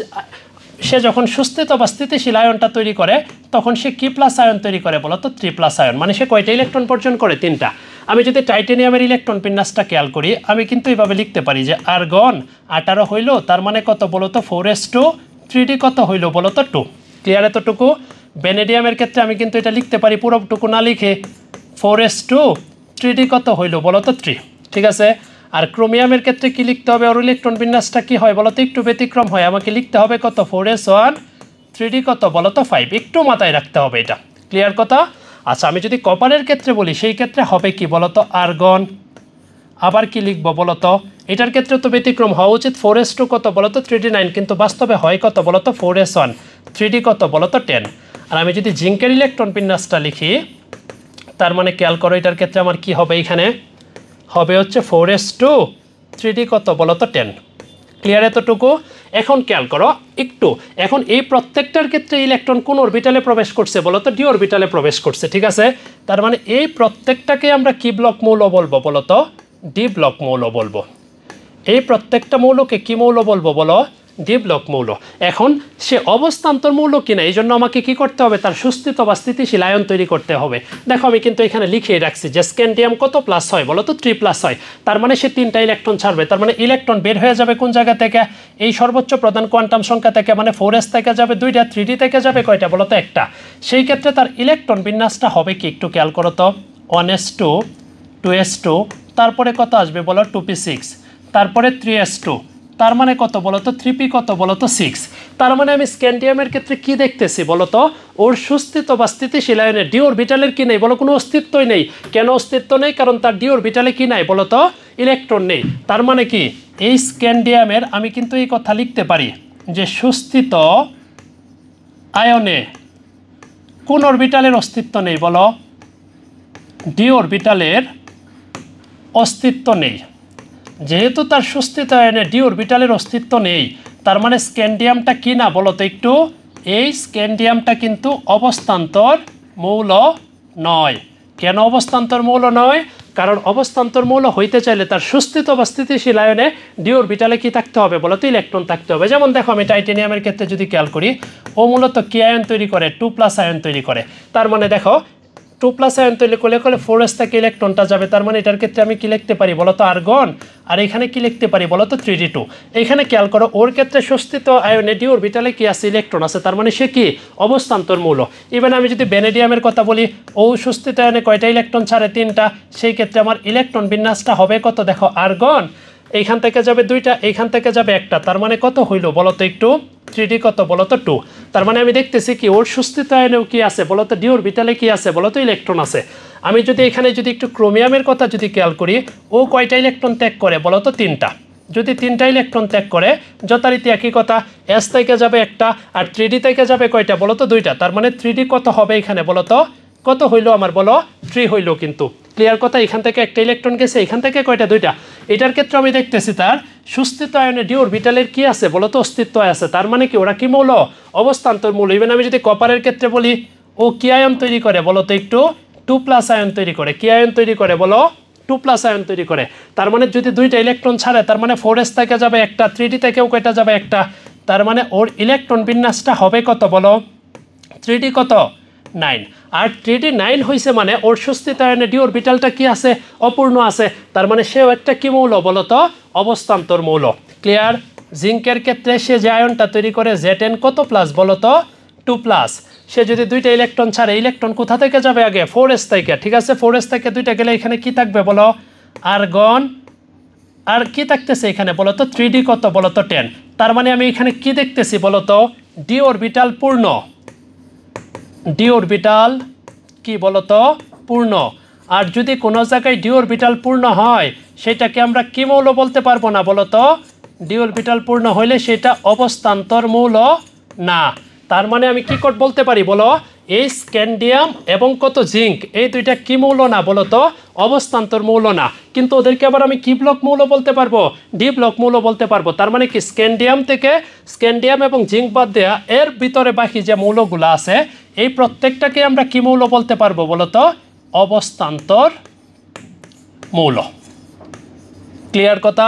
A: সে যখন সুস্থিত বা স্থিতিশীল আয়নটা তৈরি করে তখন সে কি প্লাস আয়ন তৈরি করে বলো তো 3+ আয়ন। মানে সে কয়টা ইলেকট্রন বর্জন করে, 3টা। আমি যদি টাইটেনিয়ামের ইলেকট্রন বিন্যাসটা খেয়াল করি, আমি কিন্তু এইভাবে লিখতে পারি যে আর্গন 18 হইল, তার মানে কত বলো তো 4s2, 3d কত হইল বলো তো 2। ক্লিয়ার এতটুকু? ভ্যানেডিয়ামের ক্ষেত্রে আমি কিন্তু এটা লিখতে পারি পুরোটুকু না লিখে, 4s2, 3d কত হইল বলো তো 3। ঠিক আছে? আর ক্রোমিয়ামের ক্ষেত্রে কি লিখতে হবে, ওর ইলেকট্রন বিন্যাসটা কি হয় বলো তো, একটু ব্যতিক্রম হয়। আমাকে লিখতে হবে কত 4s1, 3d কত বলো তো 5। একটু মাথায় রাখতে হবে এটা। ক্লিয়ার কথা? আচ্ছা, আমি যদি কপারের ক্ষেত্রে বলি, সেই ক্ষেত্রে হবে কি বলো তো, আর্গন, আবার কি লিখবো বলো তো, এটার ক্ষেত্রে তো ব্যতিক্রম হওয়া উচিত, 4s2 কত বলো তো 3d 9, কিন্তু বাস্তবে হয় কত বলো তো 4s1, 3d কত বলো তো 10। আর আমি যদি জিঙ্কের ইলেকট্রন বিন্যাসটা লিখি, তার মানে খেয়াল করো এটার ক্ষেত্রে আমার কি হবে, এখানে হবে হচ্ছে 4s2, 3d কত বলো তো 10। ক্লিয়ার এতটুকু? এখন খেয়াল করো একটু, এখন এই প্রত্যেকটার ক্ষেত্রে ইলেকট্রন কোন অরবিটালে প্রবেশ করছে বলো তো, ডি অরবিটালে প্রবেশ করছে। ঠিক আছে? তার মানে এই প্রত্যেকটাকে আমরা কি ব্লক মৌল বলবো বলো তো, ডি ব্লক মৌল বলবো। এই প্রত্যেকটা মৌলকে কি মৌল বলবো বলো, ডি ব্লক মৌল। এখন সে অবস্থান্তর মৌল কিনা, এই জন্য আমাকে কি করতে হবে, তার সুস্থিত বা স্থিতিশীল আয়ন তৈরি করতে হবে। দেখো, আমি কিন্তু এখানে লিখিয়ে রাখছি যে স্ক্যান্ডিয়াম কত প্লাস হয় বলো তো 3+ হয়, তার মানে সে 3টা ইলেকট্রন ছাড়বে। তার মানে ইলেকট্রন বের হয়ে যাবে কোন জায়গা থেকে, এই সর্বোচ্চ প্রধান কোয়ান্টাম সংখ্যা থেকে, মানে 4s থেকে যাবে 2টা, 3d থেকে যাবে কয়টা বলো তো 1টা। সেই ক্ষেত্রে তার ইলেকট্রন বিন্যাসটা হবে কি, একটু খেয়াল করো তো, 1s2, 2s2, তারপরে কত আসবে বলো 2p6, তারপরে 3s2, তার মানে কত বলো তো 3p কত বলো তো 6। তার মানে আমি স্ক্যান্ডিয়ামের ক্ষেত্রে কি দেখতেছি বলো তো, ওর সুস্থিত বা স্থিতিশীল আয়নে ডি অরবিটালের কি নেই বলো, কোনো অস্তিত্বই নেই। কেন অস্তিত্ব নেই? কারণ তার ডি অরবিটালে কি নাই বলো তো, ইলেকট্রন নেই। তার মানে কি, এই স্ক্যান্ডিয়ামের আমি কিন্তু এই কথা লিখতে পারি যে সুস্থিত আয়নে কোন অরবিটালের অস্তিত্ব নেই বলো, ডি অরবিটালের অস্তিত্ব নেই। যেহেতু তার সুস্থিত আয়নে ডি অরবিটালের অস্তিত্ব নেই, তার মানে স্ক্যান্ডিয়ামটা কি না বলো তো একটু, এই স্ক্যান্ডিয়ামটা কিন্তু অবস্থান্তর মৌল নয়। কেন অবস্থান্তর মৌল নয়? কারণ অবস্থান্তর মৌল হইতে চাইলে তার সুস্থিত বা স্থিতিশীল আয়নে ডি অরবিটালে কি থাকতে হবে বলো তো ইলেকট্রন থাকতে হবে। যেমন দেখো আমি টাইটেনিয়ামের ক্ষেত্রে যদি খেয়াল করি ও মূলত কি আয়ন তৈরি করে 2+ আয়ন তৈরি করে। তার মানে দেখো 2+ আয়ন তৈরি করলে 4s থেকে ইলেকট্রনটা যাবে। তার মানে এটার ক্ষেত্রে আমি কি লিখতে পারি বলো তো আর্গন, আর এখানে কি লিখতে পারি বলো তো 3d2। এখানে খেয়াল করো ওর ক্ষেত্রে সুস্থিত আয়নে ডি অরবিটালে কি আছে ইলেকট্রন আছে, তার মানে সে কি অবস্থান্তর মৌল। ইভেন আমি যদি ভ্যানেডিয়ামের কথা বলি ও সুস্থিত আয়নে কয়টা ইলেকট্রন ছাড়ে 3টা, সেই ক্ষেত্রে আমার ইলেকট্রন বিন্যাসটা হবে কত দেখো আর্গন এইখান থেকে যাবে 2টা, এইখান থেকে যাবে 1টা, তার মানে কত হইল বলো তো একটু 3d কত বলো তো 2। তার মানে আমি দেখতেছি কি ওর সুস্থিত আয়নেও কি আছে বলো তো ডি অরবিটালে কি আছে বলো তো ইলেকট্রন আছে। আমি যদি এখানে যদি একটু ক্রোমিয়ামের কথা যদি খেয়াল করি ও কয়টা ইলেকট্রন ত্যাগ করে বলো তো 3টা। যদি 3টা ইলেকট্রন ত্যাগ করে যথারীতি একই কথা s থেকে যাবে 1টা আর 3d থেকে যাবে কয়টা বলো তো 2টা। তার মানে 3d কত হবে এখানে বলো তো কত হইলো আমার বলো 3 হইলো। কিন্তু ক্লিয়ার কথা, এখান থেকে একটা ইলেকট্রন গেছে, এখান থেকে কয়টা 2টা। এটার ক্ষেত্রে আমি দেখতেছি তার সুস্থিত আয়নে ডি অরবিটালের কি আছে বলো তো অস্তিত্ব আছে। তার মানে কি ওরা কি মৌল অবস্থান্তর মৌল। ইভেন আমি যদি কপারের ক্ষেত্রে বলি ও কি আয়ন তৈরি করে বলো তো একটু 2+ আয়ন তৈরি করে। কি আয়ন তৈরি করে বলো 2+ আয়ন তৈরি করে। তার মানে যদি 2টা ইলেকট্রন ছাড়ে তার মানে 4s থেকে যাবে 1টা, 3d থেকেও কয়টা যাবে 1টা। তার মানে ওর ইলেকট্রন বিন্যাসটা হবে কত বলো 3d কত 9। আর 3d 9 হয়েছে মানে ওর সুস্থিত আয়নে ডি অরবিটালটা কি আছে অপূর্ণ আছে। তার মানে সেও একটা কি মৌল বলো তো অবস্থান্তর মৌল। ক্লিয়ার। জিঙ্কের ক্ষেত্রে সে যে আয়নটা তৈরি করে Zn কত প্লাস বলো তো 2+। সে যদি 2টা ইলেকট্রন ছাড়ে ইলেকট্রন কোথা থেকে যাবে আগে 4s থেকে, ঠিক আছে 4s থেকে 2টা গেলে এখানে কি থাকবে বলো আর্গন, আর কি থাকতেছে এখানে বলো তো 3d কত বলো তো 10। তার মানে আমি এখানে কি দেখতেছি বলো তো ডি অরবিটাল পূর্ণ, ডি অরবিটাল কি বলতো পূর্ণ। আর যদি কোনো জায়গায় ডি অরবিটাল পূর্ণ হয় সেটাকে আমরা কি মৌল বলতে পারবো না বলতো ডি অরবিটাল পূর্ণ হইলে সেটা অবস্থান্তর মৌল না। তার মানে আমি কি বলতে পারি বলো এই স্ক্যান্ডিয়াম এবং কত জিঙ্ক এই দুইটা কি মৌল না বলতো অবস্থান্তর মৌল না। কিন্তু ওদেরকে আবার আমি কি ব্লক মৌল বলতে পারবো ডি ব্লক মৌল বলতে পারবো। তার মানে কি স্ক্যান্ডিয়াম থেকে স্ক্যান্ডিয়াম এবং জিঙ্ক বাদ দেয়া এর ভিতরে বাকি যে মৌলগুলো আছে এই প্রত্যেকটাকে আমরা কি মৌল বলতে পারবো বলতো অবস্থান্তর মৌল। ক্লিয়ার কথা।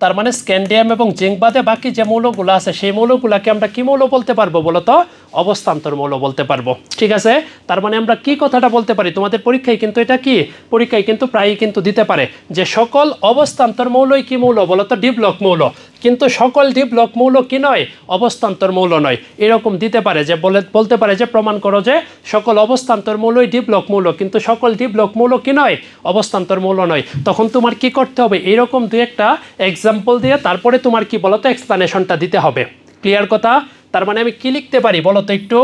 A: তার মানে স্ক্যান্ডিয়াম এবং জিঙ্ক বাদে বাকি যে মৌলগুলো আছে সেই মৌলগুলোকে আমরা কি মৌল বলতে পারবো বলতো অবস্থান্তর মৌল বলতে পারবো। ঠিক আছে। তার মানে আমরা কি কথাটা বলতে পারি তোমাদের পরীক্ষায় কিন্তু এটা কি পরীক্ষায় কিন্তু প্রায়ই কিন্তু দিতে পারে যে সকল অবস্থান্তর মৌলই কি মৌল বলতো ডি ব্লক মৌল, কিন্তু সকল ডি ব্লক মৌল কি নয় অবস্থান্তর মৌল নয়। এরকম দিতে পারে যে বলতে পারে যে প্রমাণ করো যে সকল অবস্থান্তর মৌলই ডি ব্লক মৌল কিন্তু সকল ডি ব্লক মৌল কি নয় অবস্থান্তর মৌল নয়। তখন তোমার কি করতে হবে এরকম দুই একটা এক্সাম্পল দিয়ে তারপরে তোমার কি বলতো এক্সপ্লানেশনটা দিতে হবে। ক্লিয়ার কথা। তার মানে আমি কি লিখতে পারি বলতো একটু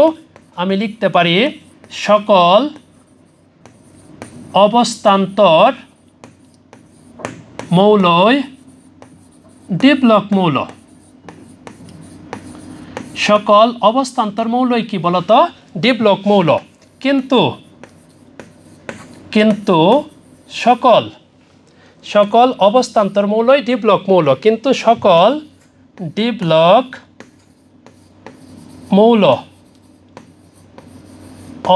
A: আমি লিখতে পারি সকল অবস্থান্তর মৌলই ডি ব্লক মৌল, সকল অবস্থান্তর মৌলই কি বলতো ডি ব্লক মৌল, কিন্তু কিন্তু সকল সকল অবস্থান্তর মৌলই ডি ব্লক মৌল, কিন্তু সকল ডি ব্লক মৌল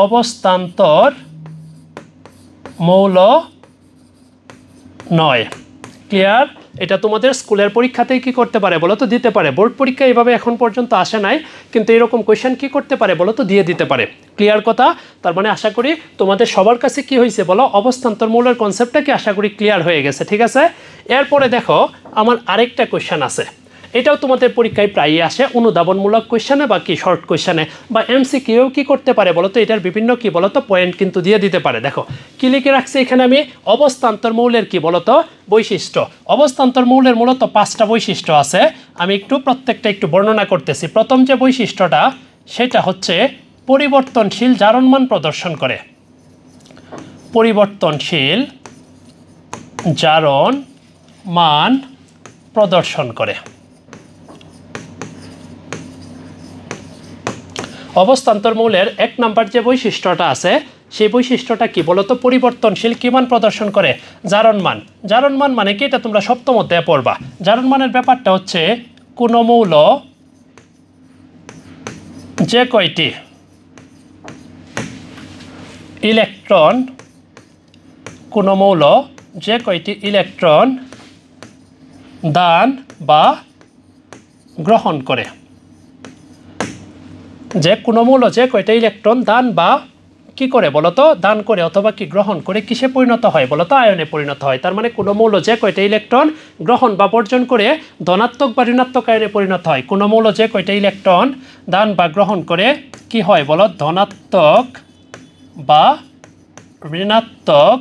A: অবস্থান্তর মৌল নয়। ক্লিয়ার। এটা তোমাদের স্কুলের পরীক্ষাতেই কি করতে পারে বলো তো দিতে পারে। বোর্ড পরীক্ষা এইভাবে এখন পর্যন্ত আসে নাই, কিন্তু এরকম কোয়েশ্চেন কি করতে পারে বলো তো দিয়ে দিতে পারে। ক্লিয়ার কথা। তার মানে আশা করি তোমাদের সবার কাছে কি হয়েছে বলো অবস্থান্তর মৌলের কনসেপ্টটা কি আশা করি ক্লিয়ার হয়ে গেছে। ঠিক আছে। এরপরে দেখো আমার আরেকটা কোয়েশ্চেন আছে, এটাও তোমাদের পরীক্ষায় প্রায়ই আসে অনুধাবনমূলক কোয়েশ্চেনে বা কি শর্ট কোয়েশ্চেনে বা এমসিকিউ কি করতে পারে বলো তো এটার বিভিন্ন কি বলো তো পয়েন্ট কিন্তু দিয়ে দিতে পারে। দেখো কি লিখে রাখছে এখানে আমি অবস্থান্তর মৌলের কি বলো তো বৈশিষ্ট্য। অবস্থান্তর মৌলের মূলত 5টা বৈশিষ্ট্য আছে, আমি একটু প্রত্যেকটা একটু বর্ণনা করতেছি। প্রথম যে বৈশিষ্ট্যটা সেটা হচ্ছে পরিবর্তনশীল জারণমান প্রদর্শন করে, পরিবর্তনশীল জারণ মান প্রদর্শন করে। অবস্থান্তর মৌলের 1 নাম্বার যে বৈশিষ্ট্যটা আছে সেই বৈশিষ্ট্যটা কি বলতো পরিবর্তনশীল কি মান প্রদর্শন করে জারণ মান। জারণ মান মানে কি এটা তোমরা সপ্তম অধ্যায়ে পড়বা। জারণ মানের ব্যাপারটা হচ্ছে কোন মৌল যে কয়টি ইলেকট্রন কোনো মৌল যে কয়টি ইলেকট্রন দান বা গ্রহণ করে, যে কোনো মৌল যে কয়টা ইলেকট্রন দান বা কি করে বলতো, দান করে অথবা কি গ্রহণ করে কিসে পরিণত হয় বলতো, আয়নে পরিণত হয়। তার মানে কোনো মৌল যে কয়টা ইলেকট্রন গ্রহণ বা বর্জন করে ধনাত্মক বা ঋণাত্মক আয়নে পরিণত হয়। কোনো মৌল যে কয়টা ইলেকট্রন দান বা গ্রহণ করে কি হয় বলো, ধনাত্মক বা ঋণাত্মক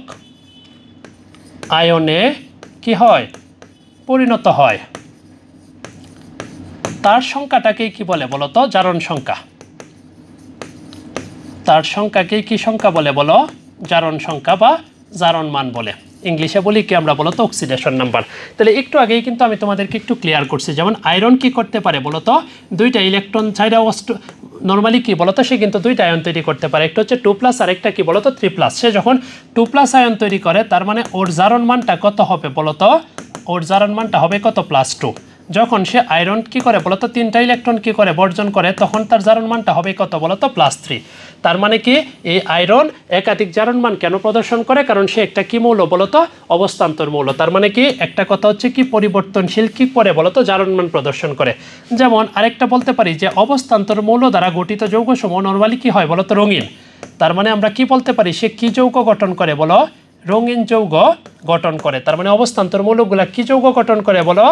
A: আয়নে কি হয়, পরিণত হয়। তার সংখ্যাটাকে কি বলে বলতো, জারণ সংখ্যা। তার সংখ্যাকে কি সংখ্যা বলে বলো, জারণ সংখ্যা বা জারণ মান বলে। ইংলিশে বলি কি আমরা বলতো, অক্সিডেশন নাম্বার। তাহলে একটু আগেই কিন্তু আমি তোমাদেরকে একটু ক্লিয়ার করছি, যেমন আয়রন কি করতে পারে বলতো, দুইটা ইলেকট্রন চাইরা নর্মালি কি বলতো, সে কিন্তু দুইটা আয়ন তৈরি করতে পারে, একটা হচ্ছে 2+ আর একটা কি বলতো 3+। সে যখন 2+ আয়ন তৈরি করে তার মানে ওর জারণ মানটা কত হবে বলতো, ওর জারণ মানটা হবে কত, +2। যখন সে আয়রন কি করে বলতো, তিনটা ইলেকট্রন কি করে বর্জন করে, তখন তার জারণ মানটা হবে কত বলতো, +3। তার মানে কি এই আয়রন একাধিক জারণ মান কেন প্রদর্শন করে, কারণ সে একটা কি মৌল বলতো, অবস্থান্তর মৌল। তার মানে কি একটা কথা হচ্ছে কি পরিবর্তনশীল কি করে বলতো, জারণ মান প্রদর্শন করে। যেমন আরেকটা বলতে পারি যে অবস্থান্তর মৌল দ্বারা গঠিত যৌগসমূহ নরমালি কি হয় বলতো, রঙিন। তার মানে আমরা কি বলতে পারি, সে কি যৌগ গঠন করে বলো, রঙিন যৌগ গঠন করে। তার মানে অবস্থান্তর মৌলগুলা কি যৌগ গঠন করে বলো,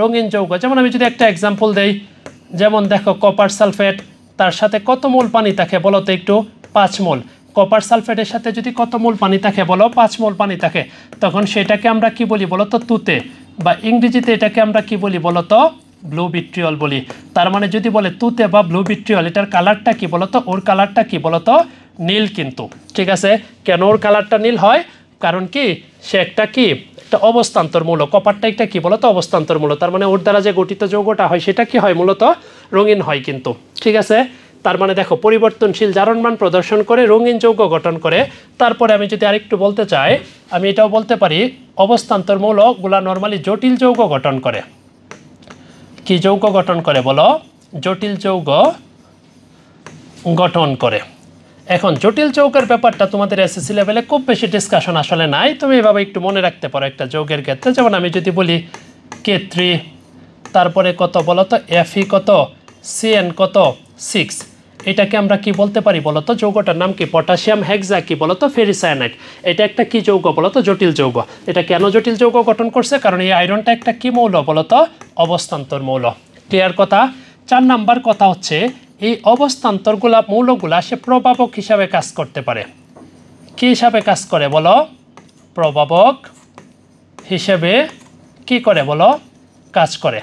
A: রঙিন যৌগ। যেমন আমি যদি একটা এক্সাম্পল দেই, যেমন দেখো কপার সালফেট, তার সাথে কত মোল পানি থাকে বলো তো একটু, 5 মোল। কপার সালফেটের সাথে যদি কত মোল পানি থাকে বলো, 5 মোল পানি থাকে, তখন সেটাকে আমরা কি বলি বলো তো, তুতে, বা ইংরেজিতে এটাকে আমরা কি বলি বলো তো, ব্লু ভিট্রিয়ল বলি। তার মানে যদি বলে তুতে বা ব্লু ভিট্রিয়ল, এটার কালারটা কি বলতো, ওর কালারটা কি বলতো, নীল কিন্তু। ঠিক আছে, কেন ওর কালারটা নীল হয়, কারণ কি সে একটা কি একটা অবস্থান্তর মূল। কপারটা একটা কি বলতো, অবস্থান্তর মূল। তার মানে ওর দ্বারা যে গঠিত যৌগটা হয় সেটা কি হয় মূলত রঙিন হয় কিন্তু। ঠিক আছে, তার মানে দেখো পরিবর্তনশীল জারণ মান প্রদর্শন করে, রঙিন যৌগ গঠন করে। তারপরে আমি যদি আরেকটু বলতে চাই, আমি এটাও বলতে পারি অবস্থান্তর মৌলগুলা নরমালি জটিল যৌগ গঠন করে। কি যৌগ গঠন করে বলো, জটিল যৌগ গঠন করে। এখন জটিল যৌগের ব্যাপারটা তোমাদের এসএসসি লেভেলে খুব বেশি ডিসকাশন আসলে নাই, তুমি এভাবে একটু মনে রাখতে পারো একটা যৌগের ক্ষেত্রে। যেমন আমি যদি বলি K3, তারপরে কত বলো তো, Fe কত, Cn কত 6, এটাকে আমরা কি বলতে পারি বলো তো, যৌগটার নাম কি, পটাশিয়াম হেক্সা কি বলো তো, ফেরিসায়ানাইড। এটা একটা কি যৌগ বলো তো, জটিল যৌগ। এটা কেন জটিল যৌগ গঠন করছে, কারণ এই আয়রনটা একটা কি মৌল বলো তো, অবস্থান্তর মৌল। ক্লিয়ার কথা। 4 নাম্বার কথা হচ্ছে এই অবস্থান্তরগুলা মৌলগুলা সে প্রভাবক হিসাবে কাজ করতে পারে। কি হিসাবে কাজ করে বলো, প্রভাবক হিসেবে কি করে বলো, কাজ করে।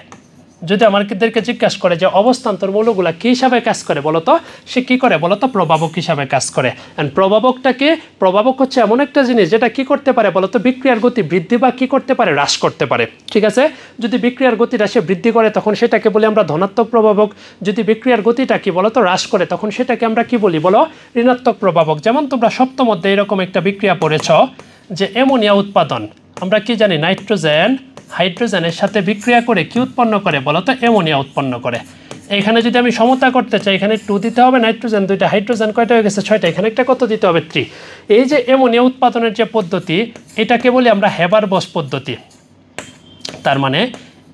A: যদি আমাদেরকে জিজ্ঞাসা করে যে অবস্থান্তর মৌলগুলা কি হিসাবে কাজ করে বলো তো, সে কি করে বলো তো, প্রভাবক হিসাবে কাজ করে। এন্ড প্রভাবকটাকে, প্রভাবক হচ্ছে এমন একটা জিনিস যেটা কি করতে পারে বলো তো, বিক্রিয়ার গতি বৃদ্ধি বা কি করতে পারে, হ্রাস করতে পারে। ঠিক আছে, যদি বিক্রিয়ার গতিটা সে বৃদ্ধি করে তখন সেটাকে বলি আমরা ধনাত্মক প্রভাবক। যদি বিক্রিয়ার গতিটা কি বলো তো, হ্রাস করে তখন সেটাকে আমরা কি বলি বলো, ঋণাত্মক প্রভাবক। যেমন তোমরা সপ্তম অধ্যায়ে এরকম একটা বিক্রিয়া পড়েছ যে অ্যামোনিয়া উৎপাদন, আমরা কি জানি নাইট্রোজেন হাইড্রোজেনের সাথে বিক্রিয়া করে কি উৎপন্ন করে বলো তো, অ্যামোনিয়া উৎপন্ন করে। এখানে যদি আমি সমতা করতে চাই, এখানে 2 দিতে হবে, নাইট্রোজেন 2টা, হাইড্রোজেন কয়টা হয়ে গেছে 6টা, এখানে একটা কত দিতে হবে 3। এই যে অ্যামোনিয়া উৎপাদনের যে পদ্ধতি, এটাকে বলি আমরা হেবার-বস পদ্ধতি। তার মানে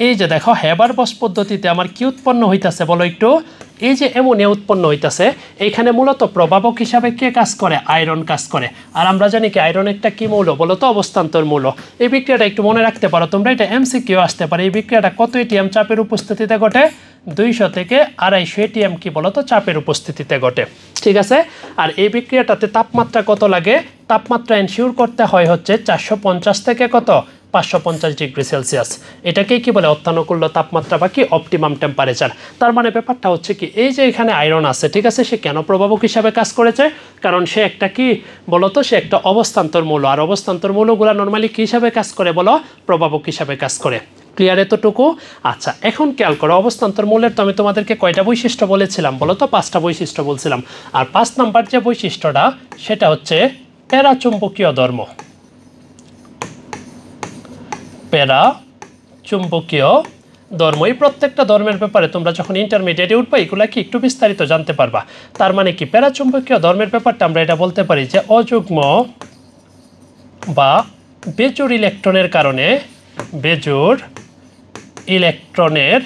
A: এই যে দেখো হেবার-বস পদ্ধতিতে আমার কি উৎপন্ন হইতাছে বলো একটু, এই যে অ্যামোনিয়া উৎপন্ন হইতাছে, এইখানে মূলত প্রভাবক হিসাবে কে কাজ করে, আয়রন কাজ করে। আর আমরা জানি কি আয়রন একটা কি মৌল বলো তো, অবস্থান্তর মৌল। এই বিক্রিয়াটা একটু মনে রাখতে পারো তোমরা, এটা এমসিকিউ আসতে পারে। এই বিক্রিয়াটা কত এটিএম চাপের উপস্থিতিতে ঘটে, 200 থেকে 250 এটিএম কি বলো তো, চাপের উপস্থিতিতে ঘটে। ঠিক আছে, আর এই বিক্রিয়াটাতে তাপমাত্রা কত লাগে, তাপমাত্রা এনশিওর করতে হয় হচ্ছে 450 থেকে কত, 550 ডিগ্রি সেলসিয়াস। এটাকেই কি বলে, অত্যানুকূল্য তাপমাত্রা বা কি অপটিমাম টেম্পারেচার। তার মানে ব্যাপারটা হচ্ছে কি, এই যে এখানে আয়রন আছে, ঠিক আছে, সে কেন প্রভাবক হিসাবে কাজ করেছে, কারণ সে একটা কি বলতো, সে একটা অবস্থান্তর মৌল। আর অবস্থান্তর মৌলগুলা নর্মালি কি হিসাবে কাজ করে বলো, প্রভাবক হিসাবে কাজ করে। ক্লিয়ার এতটুকু? আচ্ছা, এখন খেয়াল করো অবস্থান্তর মৌলের তো আমি তোমাদেরকে কয়টা বৈশিষ্ট্য বলেছিলাম বলো তো, 5টা বৈশিষ্ট্য বলছিলাম। আর 5 নাম্বার যে বৈশিষ্ট্যটা সেটা হচ্ছে প্যারাচুম্বকীয় ধর্ম। প্যারাচুম্বকীয় ধর্ম। এই প্রত্যেকটা ধর্মের ব্যাপারে তোমরা যখন ইন্টারমিডিয়েটে উঠবে এগুলা কি একটু বিস্তারিত জানতে পারবা। তার মানে কি প্যারাচুম্বকীয় ধর্মের ব্যাপারটা আমরা এটা বলতে পারি যে অযুগ্ম বা বেজোড় ইলেকট্রনের কারণে বেজোড় ইলেকট্রনের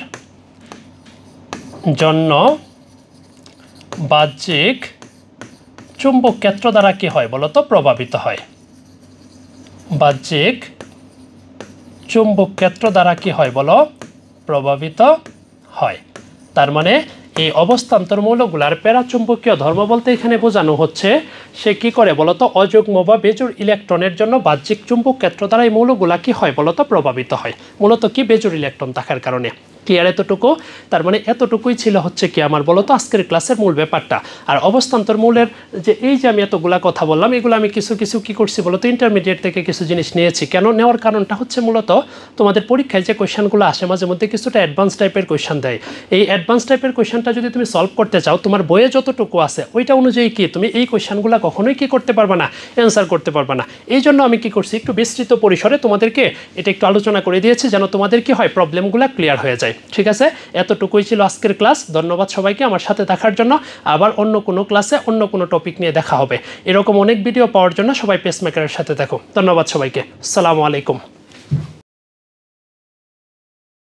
A: জন্য বাহ্যিক চুম্বক ক্ষেত্র দ্বারা কি হয় বলো তো প্রভাবিত হয় বাহ্যিক চুম্বক ক্ষেত্র দ্বারা কি হয় বলো প্রভাবিত হয় তার মানে এই অবস্থান্তর মৌলগুলার প্যারাচুম্বকীয় ধর্ম বলতে এখানে বোঝানো হচ্ছে সে কি করে বলতো অযুগ্ম বা বেজোড় ইলেকট্রনের জন্য বাহ্যিক চুম্বক ক্ষেত্র দ্বারা এই মৌলগুলা কি হয় বলতো প্রভাবিত হয় মূলত কি বেজোড় ইলেকট্রন থাকার কারণে ক্লিয়ার এতটুকু তার মানে এতটুকুই ছিল হচ্ছে কি আমার বলতো আজকের ক্লাসের মূল ব্যাপারটা আর অবস্থান্তর মৌলের যে এই যে আমি এতগুলা কথা বললাম এগুলো আমি কিছু কিছু কি করছি বলতো ইন্টারমিডিয়েট থেকে কিছু জিনিস নিয়েছি কেন নেওয়ার কারণটা হচ্ছে মূলত তোমাদের পরীক্ষায় যে কোয়েশ্চেনগুলো আসে মাঝে মধ্যে কিছুটা অ্যাডভান্স টাইপের কোয়েশ্চেন দেয় এই অ্যাডভান্স টাইপের কোয়েশ্চেনটা যদি তুমি সলভ করতে চাও তোমার বইয়ে যতটুকু আছে ওইটা অনুযায়ী কি তুমি এই কোয়েশ্চেনগুলো কখনোই কি করতে পারবে না অ্যান্সার করতে পারবে না এই জন্য আমি কি করছি একটু বিস্তৃত পরিসরে তোমাদেরকে এটা একটু আলোচনা করে দিয়েছি যেন তোমাদের কি হয় প্রবলেমগুলো ক্লিয়ার হয়ে যায় ঠিক আছে এতটুকুই ছিল আজকের ক্লাস ধন্যবাদ সবাইকে আমার সাথে থাকার জন্য আবার অন্য কোনো ক্লাসে অন্য কোনো টপিক নিয়ে দেখা হবে এরকম অনেক ভিডিও পাওয়ার জন্য সবাই পেসমেকারের সাথে থাকো ধন্যবাদ সবাইকে আসসালামু আলাইকুম